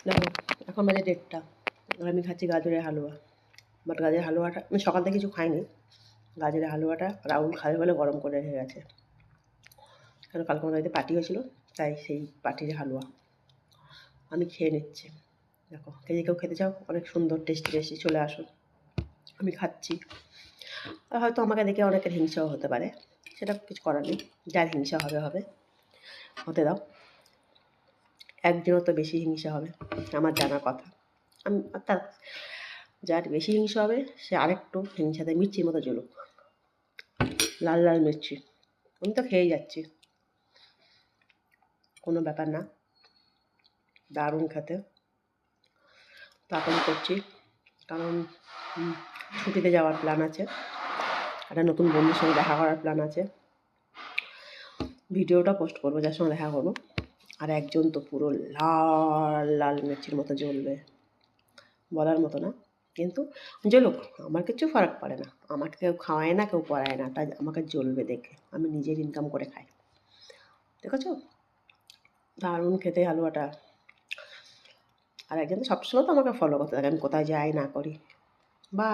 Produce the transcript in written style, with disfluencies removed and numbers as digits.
দেখো এখন বাজে 1:30, আর আমি খাচ্ছি গাজরের হালুয়া। বাট গাজরের হালুয়াটা আমি সকাল থেকে কিছু খাইনি। গাজরের হালুয়াটা রাহুল খাবে বলে গরম করে রেখে গেছে। কারণ কালকে আমাদের বাড়িতে পার্টি হয়েছিল, তাই সেই পার্টির হালুয়া আমি খেয়ে নিচ্ছি। দেখো যে কেউ খেতে চাও, অনেক সুন্দর টেস্টি টেস্টি, চলে আসুন। আমি খাচ্ছি। আর হয়তো আমাকে দেখে অনেকের হিংসাও হতে পারে, সেটা কিছু করার নেই। যার হিংসা হবে হবে, হতে দাও। একদিনও তো বেশি হিংসা হবে, আমার জানার কথা। আমি অর্থাৎ যার বেশি হিংসা হবে সে আরেকটু হিংসাতে মির্চির মতো জ্বলুক, লাল লাল মির্চি। আমি তো খেয়েই যাচ্ছি, কোনো ব্যাপার না, দারুণ খেতে। তাড়াতাড়ি করছি কারণ ছুটিতে যাওয়ার প্ল্যান আছে, একটা নতুন বন্ধুর সঙ্গে দেখা করার প্ল্যান আছে। ভিডিওটা পোস্ট করবো যার সঙ্গে দেখা করবো। আর একজন তো পুরো লাল লাল মির্চির মতো জ্বলবে, বলার মতো না। কিন্তু জ্বলুক, আমার কিছু ফারাক পড়ে না। আমাকে কেউ খাওয়ায় না, কেউ পড়ায় না, তাই আমাকে জ্বলবে দেখে। আমি নিজের ইনকাম করে খাই, দেখেছো? দারুণ খেতে হালুয়াটা। আর একজন তো সবসময় তো আমাকে ফলো করতে থাকে, আমি কোথায় যাই না করি। বা